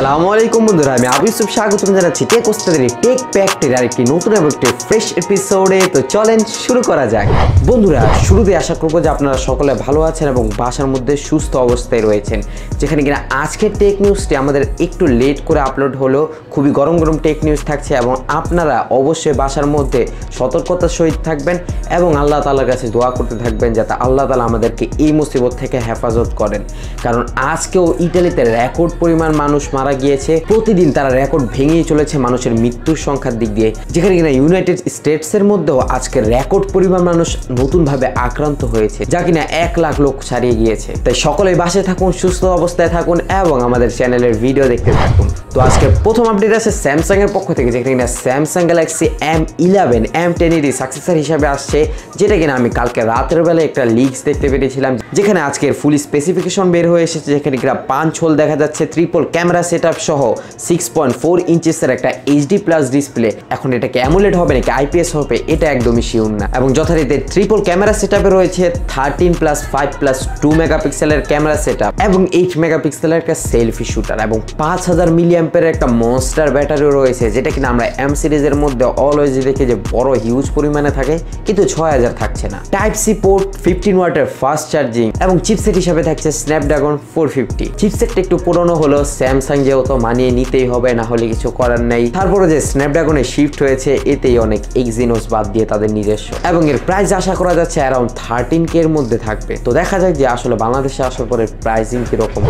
আসসালামু আলাইকুম বন্ধুরা, আমি আবু ইউসুফ স্বাগতম জানাচ্ছি টেক ওস্তাদের টেক প্যাক্টের আরেকটি নতুন এবং একটি ফ্রেশ এপিসোডে। তো চলেন শুরু করা যাক। বন্ধুরা, শুরুতে আশা করবো যে আপনারা সকলে ভালো আছেন এবং বাসার মধ্যে সুস্থ অবস্থায় রয়েছেন। যেখানে কিনা আজকের টেক নিউজটি আমাদের একটু লেট করে আপলোড হলো, খুবই গরম গরম টেক নিউজ থাকছে এবং আপনারা অবশ্যই বাসার মধ্যে সতর্কতার সহিত থাকবেন এবং আল্লাহ তাআলার কাছে দোয়া করতে থাকবেন যাতে আল্লাহ তাআলা আমাদেরকে এই মুসিবত থেকে হেফাজত করেন। কারণ আজকেও ইতালিতে রেকর্ড পরিমাণ মানুষ মারা গিয়েছে, প্রতিদিন তারা রেকর্ড ভেঙেই চলেছে মানুষের মৃত্যুর সংখ্যার দিক দিয়ে। যেখানে কিনা ইউনাইটেড স্টেটসের মধ্যেও আজকে রেকর্ড পরিমাণ মানুষ নতুনভাবে আক্রান্ত হয়েছে, যা কিনা 1 লাখ লোক ছাড়িয়ে গিয়েছে। তাই সকলেই বাসায় থাকুন, সুস্থ অবস্থায় থাকুন এবং আমাদের চ্যানেলের ভিডিও দেখতে থাকুন। তো আজকে প্রথম আপডেট আছে স্যামসাং এর পক্ষ থেকে, যেখানে কিনা Samsung Galaxy M11 M10 successor হিসাবে আসছে, যেটা কিনা আমি কালকে রাতের বেলায় একটা লিক্স দেখতে পেরেছিলাম, যেখানে আজকের ফুল স্পেসিফিকেশন বের হয়ে এসেছে। যেখানে কিনা 5 হোল দেখা যাচ্ছে, ট্রিপল ক্যামেরা সেটআপ সহ 6.4 ইঞ্চিসের একটা HD+ ডিসপ্লে। এখন এটা কি অ্যামোলেড হবে নাকি IPS হবে এটা একদমই শিওর না। এবং যথারীতি ট্রিপল ক্যামেরা সেটআপে রয়েছে 13+5+2 মেগাপিক্সেলের ক্যামেরা সেটআপ এবং 8 মেগাপিক্সেলের একটা সেলফি শুটার এবং 5000 মিলিঅ্যাম্পিয়ারের একটা মনস্টার ব্যাটারি রয়েছে, যেটা কিনা আমরা M সিরিজের মধ্যে অলওয়েজ দেখি যে বড় হিউজ পরিমাণে থাকে, কিন্তু 6000 থাকছে না। টাইপ সি পোর্ট, 15 ওয়াটের ফাস্ট চার্জিং এবং চিপসেট হিসেবে থাকছে স্ন্যাপড্রাগন 450। চিপসেটটা একটু পুরনো হলো, স্যামসাং যেহেতু মানিয়ে নিতেই হবে, না হলে কিছু করার নেই। তারপরে যে স্ন্যাপড্রাগনে শিফট হয়েছে, এতেই অনেক এক্সিনোস বাদ দিয়ে তাদের নিজস্ব, এবং এর প্রাইস আশা করা যাচ্ছে অ্যারাউন্ড 13K এর মধ্যে থাকবে। তো দেখা যাক যে আসলে বাংলাদেশে আসার পরে প্রাইসিং কিরকম।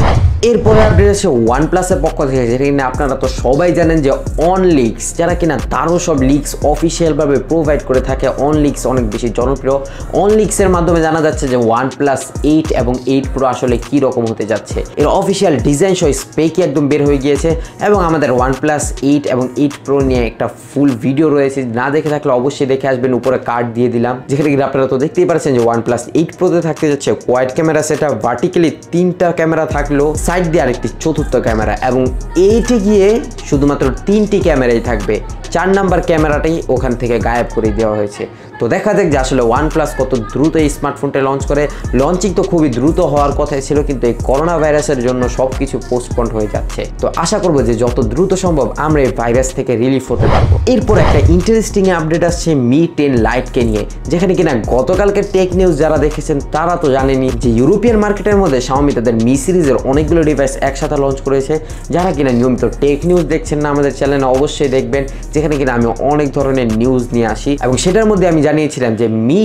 এরপরে আপডেট আছে ওয়ানপ্লাসের পক্ষ থেকে, যেটা কিনা আপনারা তো সবাই জানেন যে অনলিক্স, যারা কিনা তারও সব লিক্স অফিসিয়াল ভাবে প্রোভাইড করে থাকে। অনলিক্স অনেক বেশি জনপ্রিয়। অনলিক্স এর মাধ্যমে জানা যাচ্ছে যে OnePlus 8 এবং 8 Pro আসলে কি রকম হতে যাচ্ছে। এর অফিসিয়াল ডিজাইন সহ স্পেক একদম বের হয়ে গিয়েছে এবং আমাদের OnePlus 8 এবং 8 Pro নিয়ে একটা ফুল ভিডিও রয়েছে, না দেখে থাকলে অবশ্যই দেখে আসবেন, উপরে কার্ড দিয়ে দিলাম। যেখানে কিনা আপনারা তো দেখতেই পাচ্ছেন যে OnePlus 8 Pro তে থাকতে যাচ্ছে কোয়াড ক্যামেরা সেটআপ, ভার্টিক্যালি 3টা ক্যামেরা থাকলো, সাইড দিয়ে আরেকটি চতুর্থ ক্যামেরা, এবং এইটে গিয়ে শুধুমাত্র 3টি ক্যামেরাই থাকবে। 4 নাম্বার ক্যামেরাটাই ওখান থেকে গায়েব করে দেওয়া হয়েছে। তো দেখা যাক যে আসলে OnePlus কত দ্রুত এই স্মার্টফোনটা লঞ্চ করে। লঞ্চিং তো খুবই দ্রুত হওয়ার কথাই ছিল, কিন্তু এই করোনা ভাইরাসের জন্য সবকিছু পোস্টপন্ড হয়ে যাচ্ছে। তো আশা করবো যে যত দ্রুত সম্ভব আমরা এই ভাইরাস থেকে রিলিফ হতে পারবো। এরপর একটা ইন্টারেস্টিং আপডেট আসছে Mi 10 Lite নিয়ে, যেখানে কিনা গতকালকে টেক নিউজ যারা দেখেছেন তারা তো জানেনি যে ইউরোপিয়ান মার্কেটের মধ্যে Xiaomi তাদের Mi সিরিজের অনেকগুলো ডিভাইস একসাথে লঞ্চ করেছে। যারা কিনা নিয়মিত টেক নিউজ দেখছেন না আমাদের চ্যানেলে অবশ্যই দেখবেন, যেখানে কিনা আমি অনেক ধরনের নিউজ নিয়ে আসি এবং সেটার মধ্যে আমি জানিয়েছিলাম যে Mi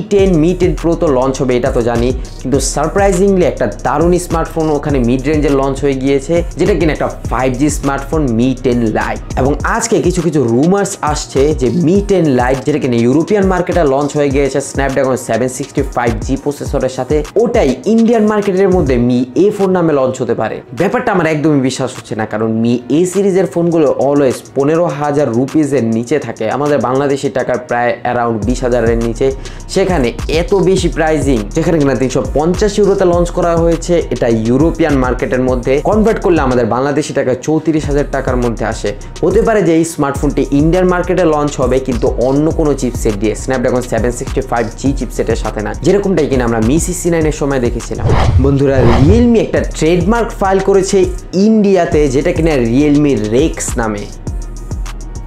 10 Pro তো লঞ্চ হবে, এটা তো জানি, কিন্তু সারপ্রাইজিংলি একটা দারুণ স্মার্টফোন ওখানে মিড রেঞ্জে লঞ্চ হয়ে গিয়েছে, যেটা কিনা একটা 5G স্মার্টফোন Mi 10 Lite। এবং আজকে কিছু কিছু রুমার্স আসছে যে Mi 10 Lite যেটা কিনা ইউরোপিয়ান মার্কেটে লঞ্চ হয়ে গিয়েছে স্ন্যাপড্রাগন 765G প্রসেসরের সাথে, ওটাই ইন্ডিয়ান মার্কেটের মধ্যে Mi A4 নামে লঞ্চ হতে পারে। ব্যাপারটা আমার একদমই বিশ্বাস হচ্ছে না, কারণ Mi A সিরিজের ফোনগুলো অলওয়েজ 15,000 রুপিজের নিচে থাকে, আমাদের বাংলাদেশি টাকার প্রায় অ্যারাউন্ড 20,000-এর নিচে। সেখানে এত বেশি প্রাইজিং, যেখানে কিনা 350 ইউরোতে লঞ্চ করা হয়েছে, এটা ইউরোপিয়ান মার্কেটের মধ্যে কনভার্ট করলে আমাদের বাংলাদেশি টাকায় 34,000 টাকার মধ্যে আসে। হতে পারে যে এই স্মার্টফোনটি ইন্ডিয়ান মার্কেটে লঞ্চ হবে, কিন্তু অন্য কোনো চিপসেট দিয়ে, স্ন্যাপড্রাগন 765G চিপসেটের সাথে না, যেরকমটাই কিনা আমরা Mi CC9 এর সময় দেখেছিলাম। বন্ধুরা, রিয়েলমি একটা ট্রেডমার্ক ফাইল করেছে ইন্ডিয়াতে, যেটা কিনা রিয়েলমি রেক্স নামে।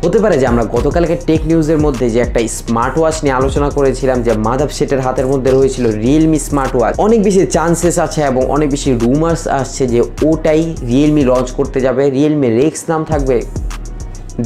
হতে পারে যে আমরা গতকালকে টেক নিউজের মধ্যে যে একটা স্মার্ট ওয়াচ নিয়ে আলোচনা করেছিলাম, যে মাধব শেটের হাতের মধ্যে রয়েছিল রিয়েলমি স্মার্ট ওয়াচ, অনেক বেশি চান্সেস আছে এবং অনেক বেশি রুমার্স আসছে যে ওটাই রিয়েলমি লঞ্চ করতে যাবে, রিয়েলমি রেক্স নাম থাকবে।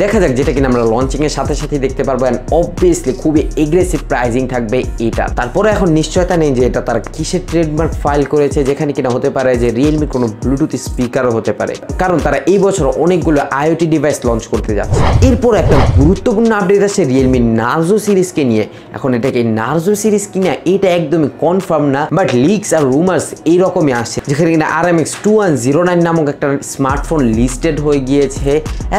দেখা যাক, যেটা কিনা আমরা লঞ্চিং এর সাথে সাথেই দেখতে পারবো, এন্ড অবভিয়াসলি খুবই এগ্রেসিভ প্রাইজিং থাকবে এটা। তারপরে এখন নিশ্চয়তা নেই যে এটা তারা কিসের ট্রেডমার্ক ফাইল করেছে, যেখানে কিনা হতে পারে যে রিয়েলমির কোনো ব্লুটুথ স্পিকারও হতে পারে, কারণ তারা এই বছর অনেকগুলো IoT ডিভাইস লঞ্চ করতে যাচ্ছে। এরপর একটা গুরুত্বপূর্ণ আপডেট আছে রিয়েলমি নার্জো সিরিজকে নিয়ে। এখন এটা কি নার্জো সিরিজ কিনা এটা একদমই কনফার্ম না, বাট লিক্স আর রুমার্স এইরকমই আসছে, যেখানে কিনা RMX 2109 নামক একটা স্মার্টফোন লিস্টেড হয়ে গিয়েছে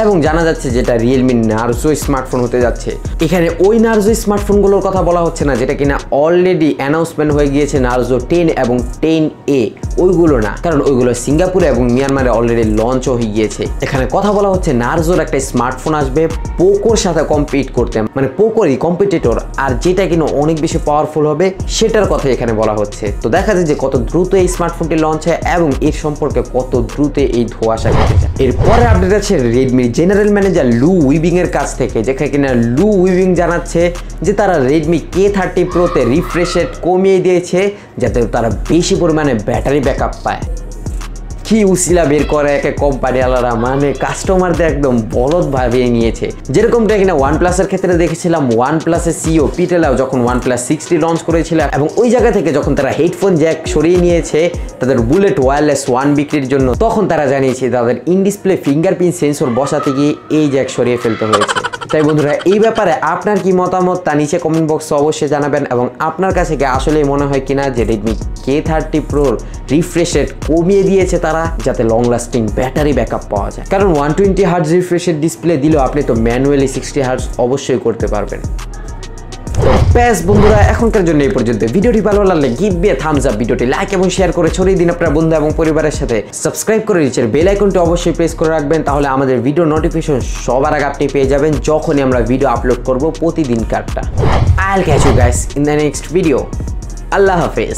এবং জানা যাচ্ছে যে এটা রিয়েলমি নার্জো স্মার্টফোন হতে যাচ্ছে। এখানে ওই নার্জো স্মার্টফোনগুলোর কথা বলা হচ্ছে না, যেটা কিনা অলরেডি অ্যানাউন্সমেন্ট হয়ে গিয়েছে নার্জো 10 এবং 10A। ওইগুলো না, কারণ ওইগুলো সিঙ্গাপুরে এবং মিয়ানমারে অলরেডি লঞ্চ হয়ে গিয়েছে। এখানে কথা বলা হচ্ছে নার্জোর একটা স্মার্টফোন আসবে পোকোর সাথে কম্পিট করতে, মানে পোকোরই কম্পিটিটর, আর যেটা কিনা অনেক বেশি পাওয়ারফুল হবে সেটার কথা এখানে বলা হচ্ছে। তো দেখা যায় যে কত দ্রুত এই স্মার্টফোনটি লঞ্চ হয় এবং এর সম্পর্কে কত দ্রুত এই ধোঁয়াশা কেটে যায়। এরপরে আপডেট আছে রেডমির জেনারেল ম্যানেজার লু উইবিং এর কাছ থেকে, যেখানে কিনা লু উইবিং জানাচ্ছে যে তারা রেডমি K30 প্রোতে রিফ্রেশ রেট কমিয়ে দিয়েছে যাতে তারা বেশি পরিমাণে ব্যাটারি ব্যাকআপ পায়। কি উসিলা বের করে একে কোম্পানি আলাদা, মানে কাস্টমারদের একদম বলদ ভাবিয়ে নিয়েছে। যেরকমটা কিনা ওয়ানপ্লাসের ক্ষেত্রে দেখেছিলাম, ওয়ানপ্লাসের সিও পিটেলাও যখন OnePlus 6T লঞ্চ করেছিল এবং ওই জায়গা থেকে যখন তারা হেডফোন জ্যাক সরিয়ে নিয়েছে তাদের বুলেট ওয়্যারলেস 1 বিক্রির জন্য, তখন তারা জানিয়েছে তাদের ইন ডিসপ্লে ফিঙ্গারপ্রিন্ট সেন্সর বসাতে গিয়ে এই জ্যাক সরিয়ে ফেলতে হয়েছে। তাই বন্ধুরা, এই ব্যাপারে আপনার কি মতামত তা নিচে কমেন্ট বক্সে অবশ্যই জানাবেন, এবং আপনার কাছে কি আসলেই মনে হয় কিনা যে রেডমি K30 প্রোর রিফ্রেশ রেট কমিয়ে দিয়েছে তারা যাতে লং লাস্টিং ব্যাটারি ব্যাকআপ পাওয়া যায়। কারণ 120 হার্টজ রিফ্রেশ রেট ডিসপ্লে দিলেও আপনি তো ম্যানুয়ালি 60 হার্টজ অবশ্যই করতে পারবেন। ব্যাস বন্ধুরা, এখনকার জন্য এই পর্যন্ত। ভিডিওটি ভালো লাগলে give me a Thums up, ভিডিওটি লাইক এবং শেয়ার করে ছড়িয়ে দিন আপনার বন্ধু এবং পরিবারের সাথে। সাবস্ক্রাইব করে নিচের বেল আইকনটি অবশ্যই প্রেস করে রাখবেন, তাহলে আমাদের ভিডিও নোটিফিকেশন সবার আগে আপনি পেয়ে যাবেন যখনই আমরা ভিডিও আপলোড করব প্রতিদিনকারটা। I'll catch you guys in the next video. আল্লাহ হাফেজ।